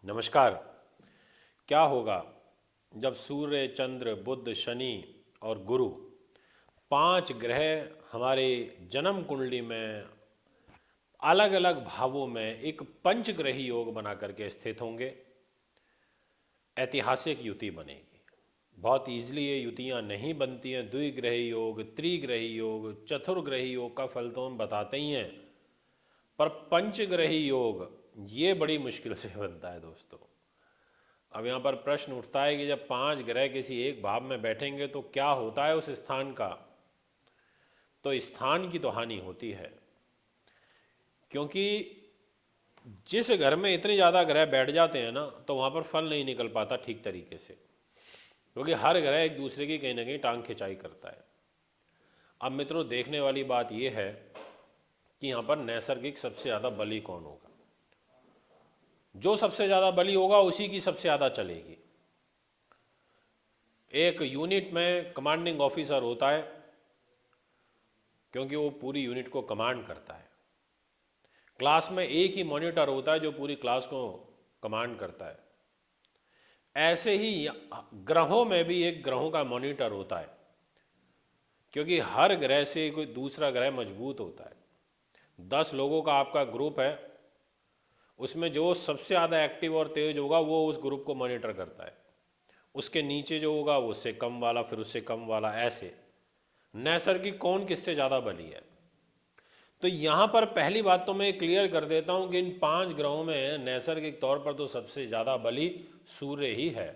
नमस्कार। क्या होगा जब सूर्य, चंद्र, बुध, शनि और गुरु पांच ग्रह हमारे जन्म कुंडली में अलग अलग भावों में एक पंचग्रही योग बना करके स्थित होंगे? ऐतिहासिक युति बनेगी। बहुत ईजिली ये युतियाँ नहीं बनती हैं। द्विग्रही योग, त्रिग्रही योग, चतुर्ग्रही योग का फल तो हम बताते ही हैं, पर पंचग्रही योग ये बड़ी मुश्किल से बनता है दोस्तों। अब यहाँ पर प्रश्न उठता है कि जब पांच ग्रह किसी एक भाव में बैठेंगे तो क्या होता है उस स्थान का? तो स्थान की तो हानि होती है, क्योंकि जिस घर में इतने ज़्यादा ग्रह बैठ जाते हैं ना, तो वहाँ पर फल नहीं निकल पाता ठीक तरीके से, क्योंकि हर ग्रह एक दूसरे की कहीं ना कहीं टांग खिंचाई करता है। अब मित्रों, देखने वाली बात यह है कि यहाँ पर नैसर्गिक सबसे ज़्यादा बली कौन होगा। जो सबसे ज़्यादा बली होगा उसी की सबसे ज़्यादा चलेगी। एक यूनिट में कमांडिंग ऑफिसर होता है, क्योंकि वो पूरी यूनिट को कमांड करता है। क्लास में एक ही मॉनिटर होता है जो पूरी क्लास को कमांड करता है। ऐसे ही ग्रहों में भी एक ग्रहों का मॉनिटर होता है, क्योंकि हर ग्रह से कोई दूसरा ग्रह मजबूत होता है। 10 लोगों का आपका ग्रुप है, उसमें जो सबसे ज़्यादा एक्टिव और तेज होगा वो उस ग्रुप को मॉनिटर करता है। उसके नीचे जो होगा वो उससे कम वाला, फिर उससे कम वाला, ऐसे नैसर्गिक कौन किससे ज़्यादा बली है। तो यहाँ पर पहली बात तो मैं क्लियर कर देता हूँ कि इन 5 ग्रहों में नैसर्गिक तौर पर तो सबसे ज़्यादा बली सूर्य ही है,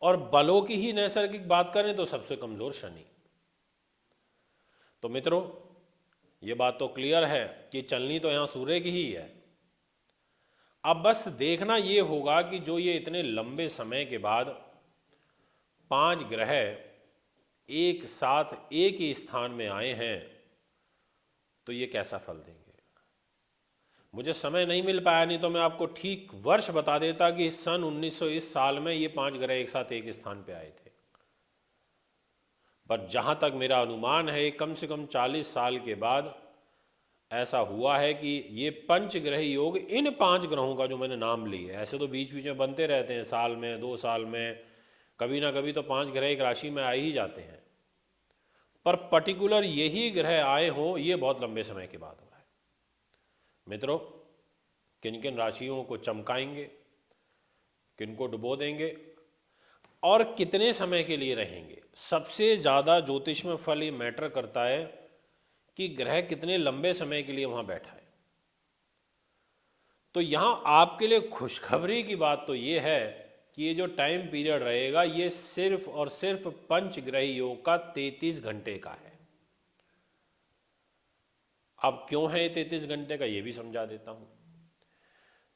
और बलों की ही नैसर्गिक बात करें तो सबसे कमज़ोर शनि। तो मित्रों, ये बात तो क्लियर है कि चलनी तो यहाँ सूर्य की ही है। अब बस देखना ये होगा कि जो ये इतने लंबे समय के बाद 5 ग्रह एक साथ एक ही स्थान में आए हैं तो ये कैसा फल देंगे। मुझे समय नहीं मिल पाया, नहीं तो मैं आपको ठीक वर्ष बता देता कि सन 1900 इस साल में ये 5 ग्रह एक साथ एक स्थान पे आए थे। पर जहां तक मेरा अनुमान है, कम से कम 40 साल के बाद ऐसा हुआ है कि ये पंचग्रह योग इन 5 ग्रहों का जो मैंने नाम लिए, ऐसे तो बीच बीच में बनते रहते हैं, साल में 2 साल में कभी ना कभी तो 5 ग्रह एक राशि में आ ही जाते हैं, पर पर्टिकुलर यही ग्रह आए हों ये बहुत लंबे समय के बाद हुआ है। मित्रों, किन किन राशियों को चमकाएंगे, किन को डुबो देंगे और कितने समय के लिए रहेंगे। सबसे ज़्यादा ज्योतिष में फल ये मैटर करता है कि ग्रह कितने लंबे समय के लिए वहाँ बैठा है। तो यहाँ आपके लिए खुशखबरी की बात तो ये है कि ये जो टाइम पीरियड रहेगा ये सिर्फ और सिर्फ पंचग्रही योग का 33 घंटे का है। अब क्यों है ये 33 घंटे का, ये भी समझा देता हूँ।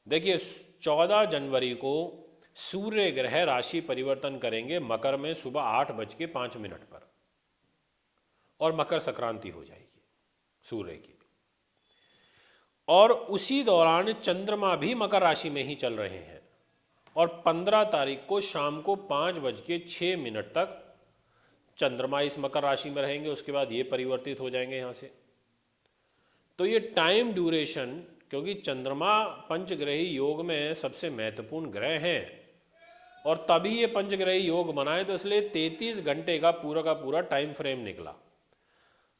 देखिए, 14 जनवरी को सूर्य ग्रह राशि परिवर्तन करेंगे मकर में सुबह 8:05 पर, और मकर संक्रांति हो जाएगी सूर्य की। और उसी दौरान चंद्रमा भी मकर राशि में ही चल रहे हैं, और 15 तारीख को शाम को 5:06 तक चंद्रमा इस मकर राशि में रहेंगे। उसके बाद ये परिवर्तित हो जाएंगे यहाँ से। तो ये टाइम ड्यूरेशन, क्योंकि चंद्रमा पंचग्रही योग में सबसे महत्वपूर्ण ग्रह हैं और तभी ये पंचग्रही योग बनाए, तो इसलिए 33 घंटे का पूरा टाइम फ्रेम निकला।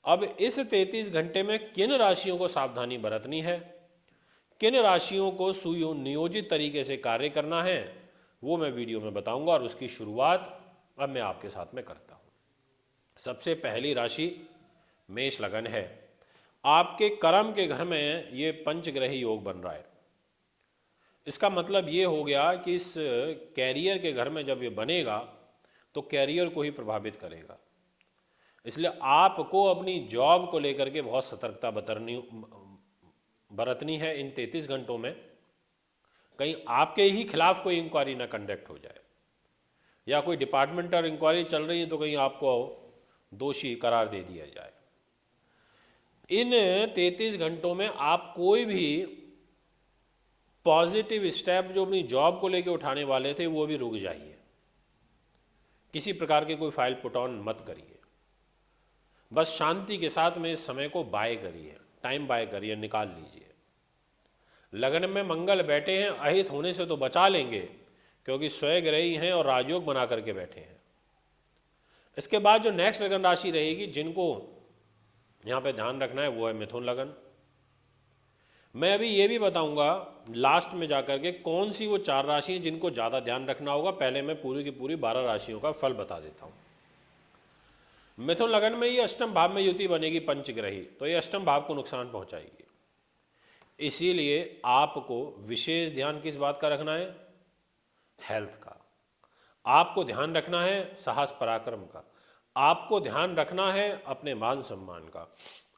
अब इस 33 घंटे में किन राशियों को सावधानी बरतनी है, किन राशियों को सुनियोजित तरीके से कार्य करना है, वो मैं वीडियो में बताऊंगा, और उसकी शुरुआत अब मैं आपके साथ में करता हूं। सबसे पहली राशि मेष लगन है। आपके कर्म के घर में ये पंचग्रही योग बन रहा है। इसका मतलब ये हो गया कि इस कैरियर के घर में जब ये बनेगा तो कैरियर को ही प्रभावित करेगा। इसलिए आपको अपनी जॉब को लेकर के बहुत सतर्कता बरतनी है इन 33 घंटों में। कहीं आपके ही खिलाफ कोई इंक्वायरी ना कंडक्ट हो जाए, या कोई डिपार्टमेंटल इंक्वायरी चल रही है तो कहीं आपको दोषी करार दे दिया जाए। इन 33 घंटों में आप कोई भी पॉजिटिव स्टेप जो अपनी जॉब को लेकर उठाने वाले थे वो भी रुक जाइए। किसी प्रकार के कोई फाइल पुट ऑन मत करिए। बस शांति के साथ में इस समय को बाय करिए, टाइम बाय करिए, निकाल लीजिए। लगन में मंगल बैठे हैं, अहित होने से तो बचा लेंगे क्योंकि स्वग्रही हैं और राजयोग बना करके बैठे हैं। इसके बाद जो नेक्स्ट लगन राशि रहेगी जिनको यहाँ पे ध्यान रखना है वो है मिथुन लगन। मैं अभी ये भी बताऊंगा लास्ट में जाकर के कौन सी वो 4 राशि हैं जिनको ज़्यादा ध्यान रखना होगा। पहले मैं पूरी की पूरी 12 राशियों का फल बता देता हूँ। मिथुन लगन में ये अष्टम भाव में युति बनेगी पंचग्रही, तो ये अष्टम भाव को नुकसान पहुंचाएगी। इसीलिए आपको विशेष ध्यान किस बात का रखना है? हेल्थ का। आपको ध्यान रखना है साहस पराक्रम का। आपको ध्यान रखना है अपने मान सम्मान का।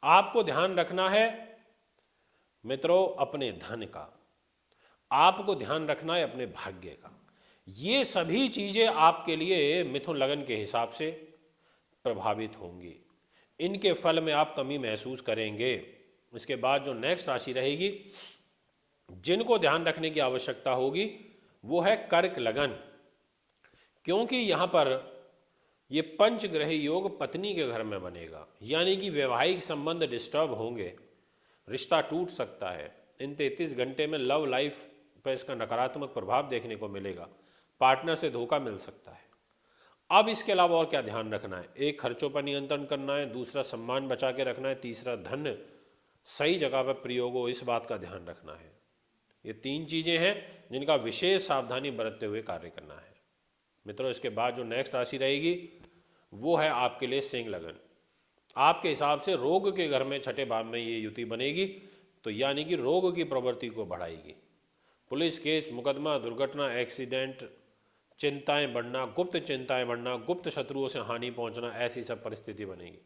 आपको ध्यान रखना है मित्रों अपने धन का। आपको ध्यान रखना है अपने भाग्य का। ये सभी चीजें आपके लिए मिथुन लगन के हिसाब से प्रभावित होंगी। इनके फल में आप कमी महसूस करेंगे। इसके बाद जो नेक्स्ट राशि रहेगी जिनको ध्यान रखने की आवश्यकता होगी वो है कर्क लगन, क्योंकि यहां पर ये पंचग्रह योग पत्नी के घर में बनेगा, यानी कि वैवाहिक संबंध डिस्टर्ब होंगे, रिश्ता टूट सकता है। इन 33 घंटे में लव लाइफ पर इसका नकारात्मक प्रभाव देखने को मिलेगा। पार्टनर से धोखा मिल सकता है। अब इसके अलावा और क्या ध्यान रखना है? एक, खर्चों पर नियंत्रण करना है। दूसरा, सम्मान बचा के रखना है। तीसरा, धन सही जगह पर प्रयोग हो, इस बात का ध्यान रखना है। ये 3 चीजें हैं जिनका विशेष सावधानी बरतते हुए कार्य करना है। मित्रों, इसके बाद जो नेक्स्ट राशि रहेगी वो है आपके लिए सिंह लगन। आपके हिसाब से रोग के घर में छठे भाव में ये युति बनेगी, तो यानी कि रोग की प्रवृत्ति को बढ़ाएगी। पुलिस केस, मुकदमा, दुर्घटना, एक्सीडेंट, चिंताएं बढ़ना, गुप्त चिंताएं बढ़ना, गुप्त शत्रुओं से हानि पहुंचना, ऐसी सब परिस्थिति बनेगी।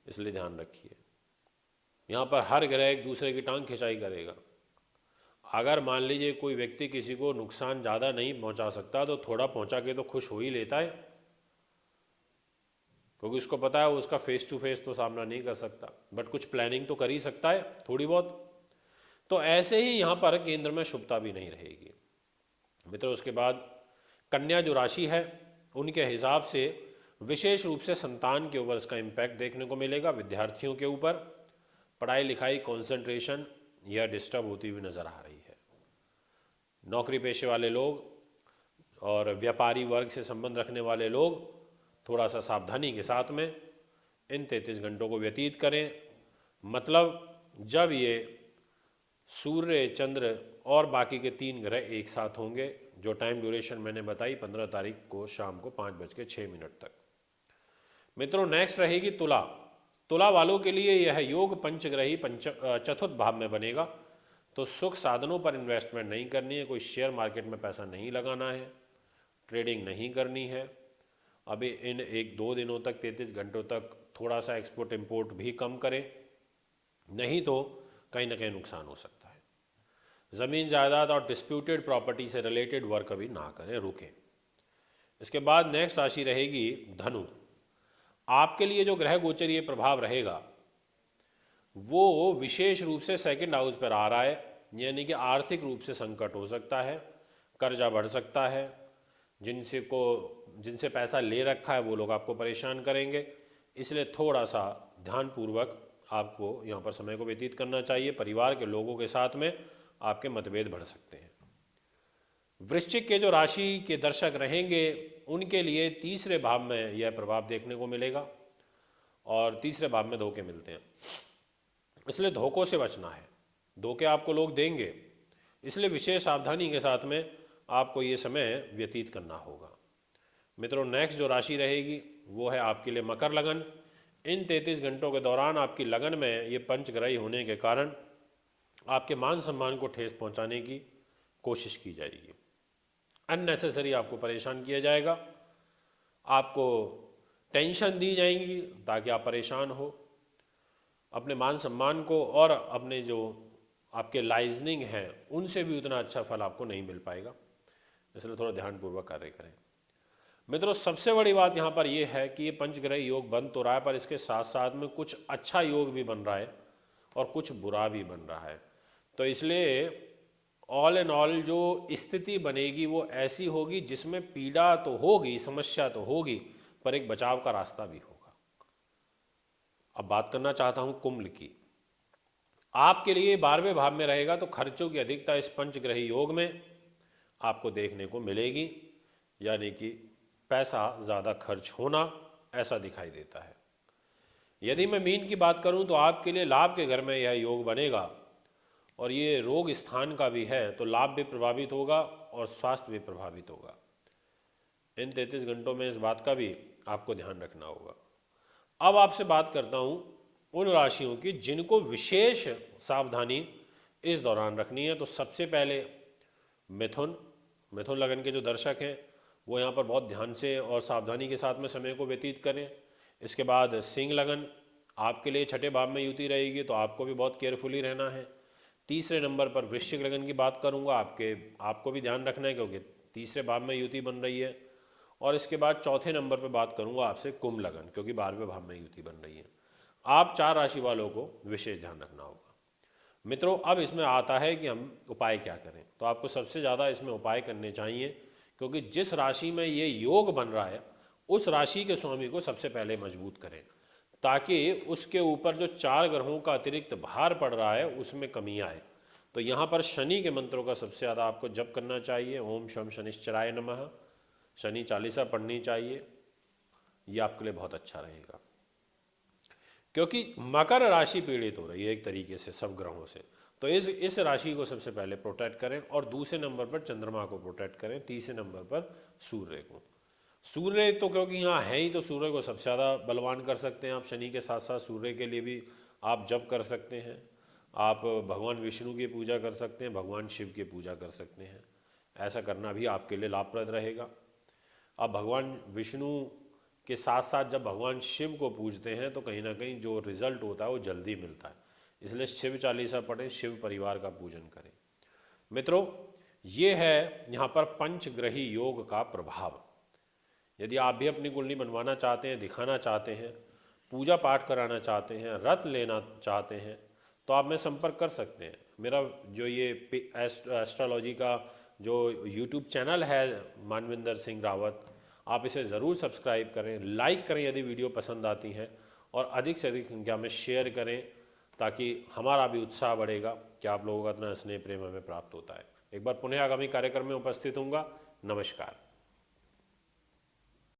इसलिए ध्यान रखिए। यहाँ पर हर ग्रह एक दूसरे की टांग खिंचाई करेगा। अगर मान लीजिए कोई व्यक्ति किसी को नुकसान ज़्यादा नहीं पहुंचा सकता तो थोड़ा पहुंचा के तो खुश हो ही लेता है, क्योंकि उसको पता है उसका फेस टू फेस तो सामना नहीं कर सकता, बट कुछ प्लानिंग तो कर ही सकता है थोड़ी बहुत। तो ऐसे ही यहाँ पर केंद्र में शुभता भी नहीं रहेगी। मित्रों, उसके बाद कन्या जो राशि है उनके हिसाब से विशेष रूप से संतान के ऊपर इसका इम्पैक्ट देखने को मिलेगा। विद्यार्थियों के ऊपर पढ़ाई लिखाई, कंसंट्रेशन यह डिस्टर्ब होती हुई नजर आ रही है। नौकरी पेशे वाले लोग और व्यापारी वर्ग से संबंध रखने वाले लोग थोड़ा सा सावधानी के साथ में इन 33 घंटों को व्यतीत करें। मतलब जब ये सूर्य, चंद्र और बाकी के 3 ग्रह एक साथ होंगे, जो टाइम ड्यूरेशन मैंने बताई 15 तारीख को शाम को 5:06 तक। मित्रों, नेक्स्ट रहेगी तुला। तुला वालों के लिए यह योग पंचग्रही चतुर्थ भाव में बनेगा, तो सुख साधनों पर इन्वेस्टमेंट नहीं करनी है। कोई शेयर मार्केट में पैसा नहीं लगाना है, ट्रेडिंग नहीं करनी है। अभी इन 1-2 दिनों तक 33 घंटों तक थोड़ा सा एक्सपोर्ट इंपोर्ट भी कम करें, नहीं तो कहीं ना कहीं नुकसान हो सकता है। ज़मीन जायदाद और डिस्प्यूटेड प्रॉपर्टी से रिलेटेड वर्क अभी ना करें, रुकें। इसके बाद नेक्स्ट राशि रहेगी धनु। आपके लिए जो ग्रह गोचरीय प्रभाव रहेगा वो विशेष रूप से सेकंड हाउस पर आ रहा है, यानी कि आर्थिक रूप से संकट हो सकता है, कर्जा बढ़ सकता है। जिनसे पैसा ले रखा है वो लोग आपको परेशान करेंगे, इसलिए थोड़ा सा ध्यानपूर्वक आपको यहाँ पर समय को व्यतीत करना चाहिए। परिवार के लोगों के साथ में आपके मतभेद बढ़ सकते हैं। वृश्चिक के जो राशि के दर्शक रहेंगे उनके लिए तीसरे भाव में यह प्रभाव देखने को मिलेगा, और तीसरे भाव में धोखे मिलते हैं, इसलिए धोखों से बचना है। धोखे आपको लोग देंगे, इसलिए विशेष सावधानी के साथ में आपको ये समय व्यतीत करना होगा। मित्रों, नेक्स्ट जो राशि रहेगी वो है आपके लिए मकर लगन। इन 33 घंटों के दौरान आपकी लगन में ये पंचग्रही होने के कारण आपके मान सम्मान को ठेस पहुंचाने की कोशिश की जाएगी। अननेसेसरी आपको परेशान किया जाएगा, आपको टेंशन दी जाएंगी ताकि आप परेशान हो। अपने मान सम्मान को और अपने जो आपके लाइजनिंग हैं उनसे भी उतना अच्छा फल आपको नहीं मिल पाएगा, इसलिए थोड़ा ध्यानपूर्वक कार्य करें। मित्रों, सबसे बड़ी बात यहाँ पर यह है कि ये पंचग्रह योग बन तो रहा है, पर इसके साथ साथ में कुछ अच्छा योग भी बन रहा है और कुछ बुरा भी बन रहा है। तो इसलिए ऑल एंड ऑल जो स्थिति बनेगी वो ऐसी होगी जिसमें पीड़ा तो होगी, समस्या तो होगी, पर एक बचाव का रास्ता भी होगा। अब बात करना चाहता हूँ कुंभ की। आपके लिए 12वें भाव में रहेगा तो खर्चों की अधिकता इस पंचग्रही योग में आपको देखने को मिलेगी, यानी कि पैसा ज़्यादा खर्च होना ऐसा दिखाई देता है। यदि मैं मीन की बात करूं तो आपके लिए लाभ के घर में यह योग बनेगा और ये रोग स्थान का भी है, तो लाभ भी प्रभावित होगा और स्वास्थ्य भी प्रभावित होगा। इन 33 घंटों में इस बात का भी आपको ध्यान रखना होगा। अब आपसे बात करता हूं उन राशियों की जिनको विशेष सावधानी इस दौरान रखनी है। तो सबसे पहले मिथुन मिथुन लगन के जो दर्शक हैं वो यहाँ पर बहुत ध्यान से और सावधानी के साथ में समय को व्यतीत करें। इसके बाद सिंह लगन, आपके लिए छठे भाव में युति रहेगी तो आपको भी बहुत केयरफुली रहना है। तीसरे नंबर पर वृश्चिक लगन की बात करूँगा, आपको भी ध्यान रखना है क्योंकि तीसरे भाव में युति बन रही है। और इसके बाद चौथे नंबर पर बात करूँगा आपसे कुंभ लगन, क्योंकि 12वें भाव में युति बन रही है। आप 4 राशि वालों को विशेष ध्यान रखना होगा। मित्रों, अब इसमें आता है कि हम उपाय क्या करें। तो आपको सबसे ज़्यादा इसमें उपाय करने चाहिए, क्योंकि जिस राशि में ये योग बन रहा है उस राशि के स्वामी को सबसे पहले मजबूत करें, ताकि उसके ऊपर जो 4 ग्रहों का अतिरिक्त भार पड़ रहा है उसमें कमी आए। तो यहाँ पर शनि के मंत्रों का सबसे ज़्यादा आपको जप करना चाहिए। ओम शम शनिश्चराय नमः, शनि चालीसा पढ़नी चाहिए, ये आपके लिए बहुत अच्छा रहेगा। क्योंकि मकर राशि पीड़ित हो रही है एक तरीके से सब ग्रहों से, तो इस राशि को सबसे पहले प्रोटेक्ट करें और दूसरे नंबर पर चंद्रमा को प्रोटेक्ट करें, तीसरे नंबर पर सूर्य को। सूर्य तो क्योंकि यहाँ है ही, तो सूर्य को सबसे ज़्यादा बलवान कर सकते हैं आप। शनि के साथ साथ सूर्य के लिए भी आप जप कर सकते हैं। आप भगवान विष्णु की पूजा कर सकते हैं, भगवान शिव की पूजा कर सकते हैं। ऐसा करना भी आपके लिए लाभप्रद रहेगा। अब भगवान विष्णु के साथ साथ जब भगवान शिव को पूजते हैं तो कहीं ना कहीं जो रिजल्ट होता है वो जल्दी मिलता है, इसलिए शिव चालीसा पढ़ें, शिव परिवार का पूजन करें। मित्रों, ये है यहाँ पर पंचग्रही योग का प्रभाव। यदि आप भी अपनी कुंडली बनवाना चाहते हैं, दिखाना चाहते हैं, पूजा पाठ कराना चाहते हैं, रत लेना चाहते हैं, तो आप में संपर्क कर सकते हैं। मेरा जो ये एस्ट्रोलॉजी का जो यूट्यूब चैनल है मानविंदर सिंह रावत, आप इसे ज़रूर सब्सक्राइब करें, लाइक करें यदि वीडियो पसंद आती हैं, और अधिक से अधिक संख्या में शेयर करें, ताकि हमारा भी उत्साह बढ़ेगा कि आप लोगों का इतना स्नेह प्रेम हमें प्राप्त होता है। एक बार पुनः आगामी कार्यक्रम में उपस्थित होऊंगा। नमस्कार।